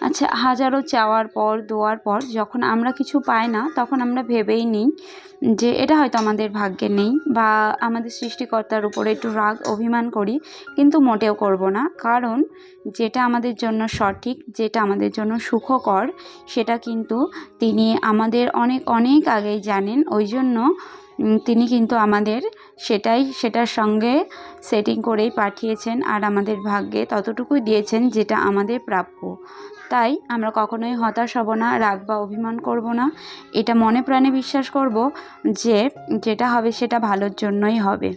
আচ্ছা, হাজারো চাওয়ার পর দোয়ার পর যখন আমরা কিছু পাই না তখন আমরা ভেবেই নিই যে এটা হয়তো আমাদের ভাগ্যে নেই, বা আমাদের সৃষ্টিকর্তার উপরে একটু রাগ অভিমান করি, কিন্তু মোটেও করব না। কারণ যেটা আমাদের জন্য সঠিক, যেটা আমাদের জন্য সুখকর, সেটা কিন্তু তিনি আমাদের অনেক অনেক আগেই জানেন। ওই জন্য তিনি কিন্তু আমাদের সেটার সঙ্গে সেটিং করেই পাঠিয়েছেন, আর আমাদের ভাগ্যে ততটুকুই দিয়েছেন যেটা আমাদের প্রাপ্য। তাই আমরা কখনোই হতাশ হব না, রাগ বা অভিমান করব না। এটা মনে প্রাণে বিশ্বাস করব যে যেটা হবে সেটা ভালোর জন্যই হবে।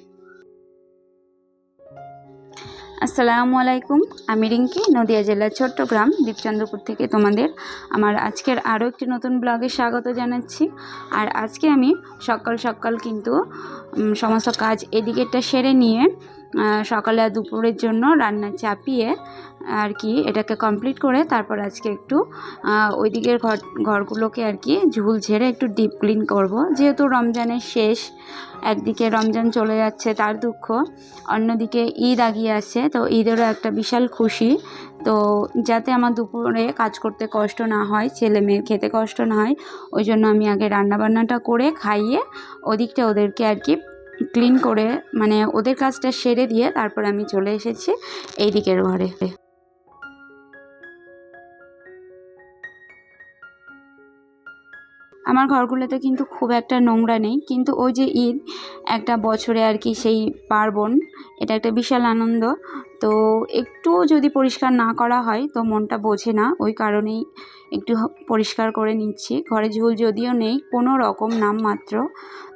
আসসালামু আলাইকুম, আমি রিঙ্কি, নদিয়া জেলার চট্টগ্রাম দীপচন্দ্রপুর থেকে তোমাদের আমার আজকের আরও একটি নতুন ব্লগে স্বাগত জানাচ্ছি। আর আজকে আমি সকাল সকাল কিন্তু সমস্ত কাজ এদিকেরটা সেরে নিয়ে সকালে আর দুপুরের জন্য রান্না চাপিয়ে আর কি এটাকে কমপ্লিট করে তারপর আজকে একটু ওই দিকের ঘরগুলোকে আর কি ঝুল ঝেড়ে একটু ডিপ ক্লিন করব। যেহেতু রমজানের শেষ, একদিকে রমজান চলে যাচ্ছে তার দুঃখ, অন্যদিকে ঈদ আগিয়ে আসছে, তো ঈদেরও একটা বিশাল খুশি। তো যাতে আমার দুপুরে কাজ করতে কষ্ট না হয়, ছেলে মেয়ের খেতে কষ্ট না হয়, ওই জন্য আমি আগে রান্নাবান্নাটা করে খাইয়ে ওদিকটা ওদেরকে আর কি ক্লিন করে, মানে ওদের কাজটা সেরে দিয়ে তারপর আমি চলে এসেছি এই দিকের ঘরে। আমার ঘরগুলোতে কিন্তু খুব একটা নোংরা নেই, কিন্তু ওই যে ঈদ একটা বছরে আর কি সেই পার্বণ, এটা একটা বিশাল আনন্দ। তো একটু যদি পরিষ্কার না করা হয় তো মনটা বোঝে না, ওই কারণেই একটু পরিষ্কার করে নিচ্ছি। ঘরে ঝুল যদিও নেই, কোনো রকম নামমাত্র,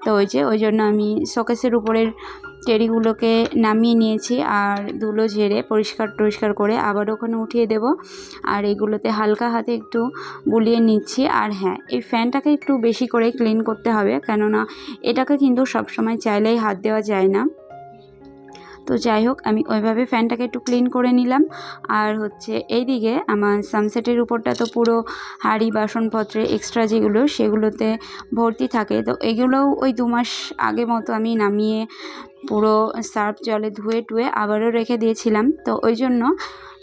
তো ওই জন্য আমি শোকেসের উপরের টেরিগুলোকে নামিয়ে নিয়েছি আর ধুলো ঝেড়ে পরিষ্কার করে আবার ওখানে উঠিয়ে দেব। আর এগুলোতে হালকা হাতে একটু বুলিয়ে নিচ্ছি। আর হ্যাঁ, এই ফ্যানটাকে একটু বেশি করে ক্লিন করতে হবে, কেননা এটাকে কিন্তু সবসময় চাইলেই হাত দেওয়া যায় না। তো যাই হোক, আমি ওইভাবে ফ্যানটাকে একটু ক্লিন করে নিলাম। আর হচ্ছে এইদিকে আমার সানসেটের উপরটা তো পুরো হাঁড়ি বাসনপত্রে এক্সট্রা যেগুলো সেগুলোতে ভর্তি থাকে, তো এগুলোও ওই 2 মাস আগে মতো আমি নামিয়ে পুরো সার্ফ জলে ধুয়ে টুয়ে আবারও রেখে দিয়েছিলাম। তো ওই জন্য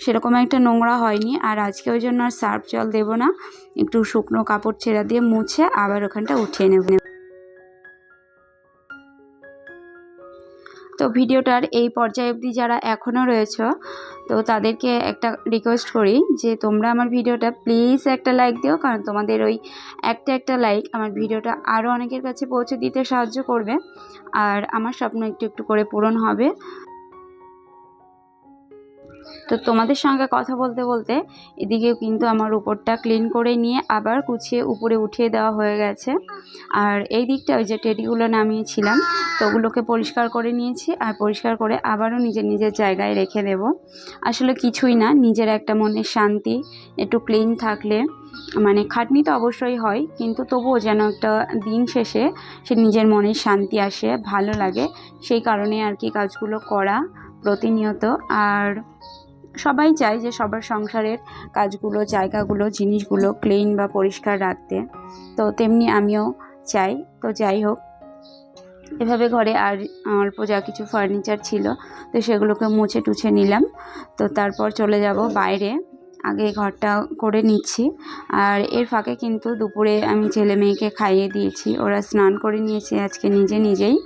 সেরকম একটা নোংরা হয়নি। আর আজকে ওই জন্য আর সার্ফ জল দেবো না, একটু শুকনো কাপড় ছেঁড়া দিয়ে মুছে আবার ওখানটা উঠিয়ে নেব। তো ভিডিওটার এই পর্যায়ে অবধি যারা এখনও রয়েছে, তো তাদেরকে একটা রিকোয়েস্ট করি যে তোমরা আমার ভিডিওটা প্লিজ একটা লাইক দিও, কারণ তোমাদের ওই একটা লাইক আমার ভিডিওটা আরও অনেকের কাছে পৌঁছে দিতে সাহায্য করবে, আর আমার স্বপ্ন একটু একটু করে পূরণ হবে। তো তোমাদের সঙ্গে কথা বলতে বলতে এদিকেও কিন্তু আমার উপরটা ক্লিন করে নিয়ে আবার গুছিয়ে উপরে উঠিয়ে দেওয়া হয়ে গেছে। আর এই দিকটা ওই যে টেডিগুলো নামিয়েছিলাম, তো ওগুলোকে পরিষ্কার করে নিয়েছি, আর পরিষ্কার করে আবারও নিজের জায়গায় রেখে দেব। আসলে কিছুই না, নিজের একটা মনের শান্তি, একটু ক্লিন থাকলে, মানে খাটনি তো অবশ্যই হয়, কিন্তু তবুও যেন একটা দিন শেষে সে নিজের মনের শান্তি আসে, ভালো লাগে, সেই কারণে আর কি কাজগুলো করা প্রতিনিয়ত। আর সবাই চায় যে সবার সংসারের কাজগুলো, জায়গাগুলো, জিনিসগুলো ক্লিন বা পরিষ্কার রাখতে, তো তেমনি আমিও চাই। তো যাই হোক, এভাবে ঘরে আর অল্প যা কিছু ফার্নিচার ছিল তো সেগুলোকে মুছে টুছে নিলাম। তো তারপর চলে যাব বাইরে, আগে ঘরটা করে নিচ্ছি। আর এর ফাঁকে কিন্তু দুপুরে আমি ছেলে মেয়েকে খাইয়ে দিয়েছি, ওরা স্নান করে নিয়েছে আজকে নিজেই।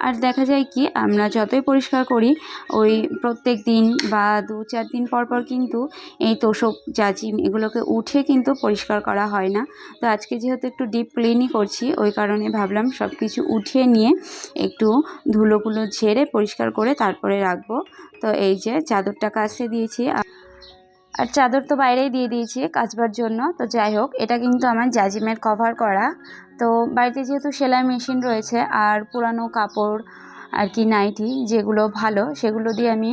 আর দেখা যায় কি, আমরা যতই পরিষ্কার করি ওই প্রত্যেক দিন বা 2-4 দিন পর কিন্তু এই তোষক জাজিম এগুলোকে উঠে কিন্তু পরিষ্কার করা হয় না। তো আজকে যেহেতু একটু ডিপ ক্লিনই করছি, ওই কারণে ভাবলাম সব কিছু উঠিয়ে নিয়ে একটু ধুলোগুলো ঝেড়ে পরিষ্কার করে তারপরে রাখবো। তো এই যে চাদরটা কাচতে দিয়েছি, আর চাদর তো বাইরেই দিয়ে দিয়েছি কাচবার জন্য। তো যাই হোক, এটা কিন্তু আমার জাজিমের কভার করা। তো বাড়িতে যেহেতু সেলাই মেশিন রয়েছে, আর পুরানো কাপড় আর কি নাইটি যেগুলো ভালো সেগুলো দিয়ে আমি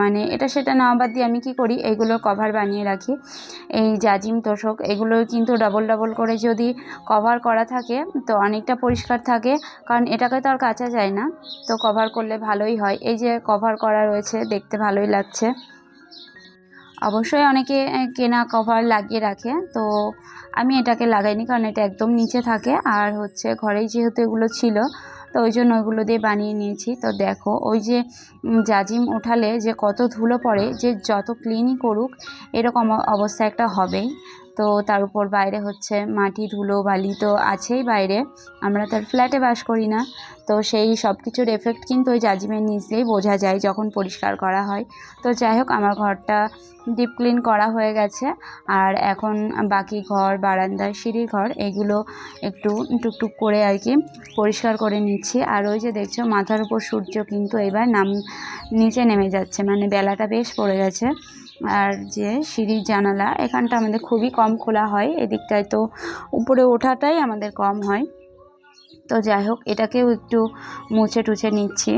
মানে এটা সেটা না বাদ দিয়ে আমি কি করি, এইগুলোর কভার বানিয়ে রাখি। এই জাজিম তোষক এগুলো কিন্তু ডবল করে যদি কভার করা থাকে তো অনেকটা পরিষ্কার থাকে, কারণ এটাকে তো আর কাচা যায় না, তো কভার করলে ভালোই হয়। এই যে কভার করা রয়েছে, দেখতে ভালোই লাগছে। অবশ্যই অনেকে কেনা কভার লাগিয়ে রাখে, তো আমি এটাকে লাগাইনি, কারণ এটা একদম নিচে থাকে। আর হচ্ছে ঘরেই যেহেতু এগুলো ছিল, তো ওই জন্য ওইগুলো দিয়ে বানিয়ে নিয়েছি। তো দেখো ওই যে জাজিম ওঠালে যে কত ধুলো পড়ে, যে যত ক্লিনই করুক এরকম অবস্থা একটা হবেই। তো তার উপর বাইরে হচ্ছে মাটি ধুলো বালি তো আছেই বাইরে, আমরা তার ফ্ল্যাটে বাস করি না, তো সেই সব কিছুর এফেক্ট কিন্তু ওই জাজিমের নিচ দিয়েই বোঝা যায় যখন পরিষ্কার করা হয়। তো যাই হোক, আমার ঘরটা ডিপ ক্লিন করা হয়ে গেছে, আর এখন বাকি ঘর, বারান্দা, সিঁড়ির ঘর এগুলো একটু টুকটুক করে আর কি পরিষ্কার করে নিচ্ছি। আর ওই যে দেখছো মাথার উপর সূর্য কিন্তু এবার নিচে নেমে যাচ্ছে, মানে বেলাটা বেশ পড়ে গেছে। আর যে সিঁড়ির জানালা এখানটা আমাদের খুবই কম খোলা হয়, এদিকটায় তো উপরে ওঠাটাই আমাদের কম হয়। তো যাই হোক, এটাকেও একটু মুছে টুছে নিচ্ছি।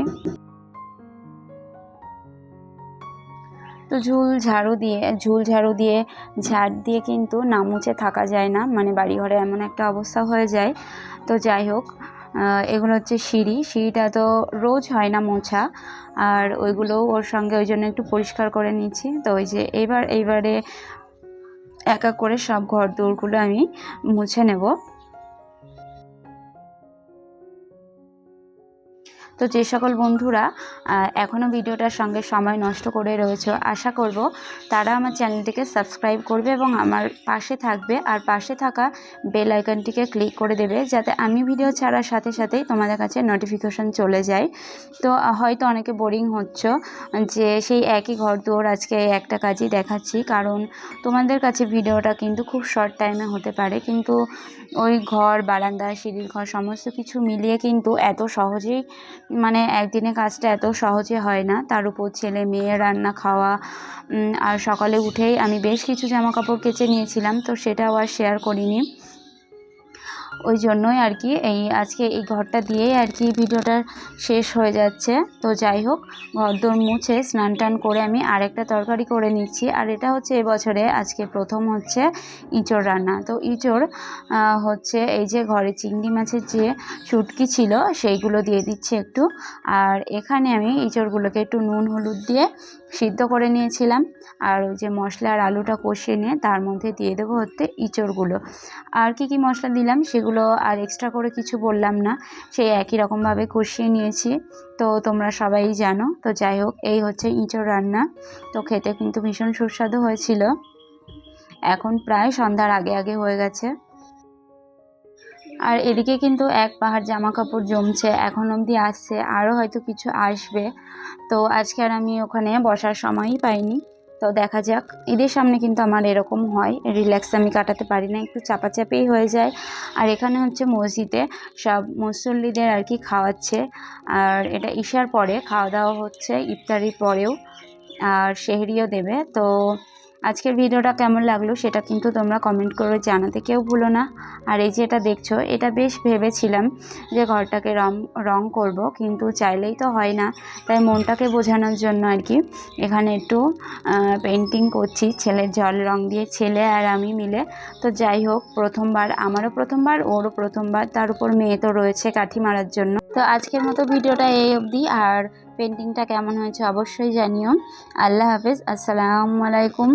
তো ঝুল ঝাড়ু দিয়ে ঝাড় দিয়ে কিন্তু না মুছে থাকা যায় না, মানে বাড়িঘরে এমন একটা অবস্থা হয়ে যায়। তো যাই হোক, এগুলো হচ্ছে সিঁড়িটা তো রোজ হয় না মোছা, আর ওইগুলো ওর সঙ্গে ওই জন্য একটু পরিষ্কার করে নিচ্ছি। তো ওই যে এইবারে এক এক করে সব ঘর দোরগুলো আমি মুছে নেব। তো যে সকল বন্ধুরা এখনও ভিডিওটার সঙ্গে সময় নষ্ট করে রয়েছে, আশা করব তারা আমার চ্যানেলটিকে সাবস্ক্রাইব করবে এবং আমার পাশে থাকবে, আর পাশে থাকা বেল আইকনটিকে ক্লিক করে দেবে, যাতে আমি ভিডিও ছাড়ার সাথে সাথেই তোমাদের কাছে নোটিফিকেশন চলে যায়। তো হয়তো অনেকে বোরিং হচ্ছ যে সেই একই ঘর দুয়ার আজকে একটা কাজই দেখাচ্ছি, কারণ তোমাদের কাছে ভিডিওটা কিন্তু খুব শর্ট টাইমে হতে পারে, কিন্তু ওই ঘর, বারান্দা, সিঁড়ির ঘর সমস্ত কিছু মিলিয়ে কিন্তু এত সহজেই, মানে একদিনে কাজটা এত সহজে হয় না। তার উপর ছেলে মেয়ে, রান্না, খাওয়া, আর সকালে উঠেই আমি বেশ কিছু জামা কাপড় কেচে নিয়েছিলাম, তো সেটাও আর শেয়ার করিনি। ওই জন্যই আর কি আজকে এই ঘরটা দিয়েই আর কি ভিডিওটা শেষ হয়ে যাচ্ছে। তো যাই হোক, ঘরদোর মুছে স্নান টান করে আমি আরেকটা তরকারি করে নিচ্ছি, আর এটা হচ্ছে এবছরে আজকে প্রথম হচ্ছে ইঁচড় রান্না। তো ইঁচড় হচ্ছে এই যে ঘরে চিংড়ি মাছের যে শুটকি ছিল সেইগুলো দিয়ে দিচ্ছি একটু, আর এখানে আমি ইঁচড়গুলোকে একটু নুন হলুদ দিয়ে সিদ্ধ করে নিয়েছিলাম, আর ওই যে মশলা আর আলুটা কষিয়ে নিয়ে তার মধ্যে দিয়ে দেবো হচ্ছে ইঁচড়গুলো। আর কি মশলা দিলাম সেগুলো আর এক্সট্রা করে কিছু বললাম না, সেই একই রকমভাবে কষিয়ে নিয়েছি, তো তোমরা সবাই জানো। তো যাই হোক, এই হচ্ছে ইঁচড় রান্না। তো খেতে কিন্তু ভীষণ সুস্বাদু হয়েছিল। এখন প্রায় সন্ধ্যার আগে হয়ে গেছে, আর এদিকে কিন্তু এক পাহাড় জামা কাপড় জমছে, এখন অবধি আসছে, আরও হয়তো কিছু আসবে। তো আজকে আর আমি ওখানে বসার সময়ই পাইনি। তো দেখা যাক, ঈদের সামনে কিন্তু আমার এরকম হয়, রিল্যাক্স আমি কাটাতে পারি না, একটু চাপাচাপিই হয়ে যায়। আর এখানে হচ্ছে মসজিদে সব মুসল্লিদের আর কি খাওয়াচ্ছে, আর এটা ইশার পরে খাওয়া দাওয়া হচ্ছে, ইফতারির পরেও, আর সেহরিও দেবে। তো আজকের ভিডিওটা কেমন লাগলো সেটা কিন্তু তোমরা কমেন্ট করে জানাতে কেউ ভুলো না। আর এই যে এটা দেখছো, এটা বেশ ভেবেছিলাম যে ঘরটাকে রং করব, কিন্তু চাইলেই তো হয় না, তাই মনটাকে বোঝানোর জন্য আর কি এখানে একটু পেন্টিং করছি, ছেলের জল রং দিয়ে, ছেলে আর আমি মিলে। তো যাই হোক, প্রথমবার, আমারও প্রথমবার, ওরও প্রথমবার, তার উপর মেয়ে তো রয়েছে কাঠি মারার জন্য। তো আজকের মতো ভিডিওটা এই অবধি, আর পেন্টিংটা কেমন হয়েছে অবশ্যই জানিও। আল্লাহ হাফেজ, আসসালামু আলাইকুম।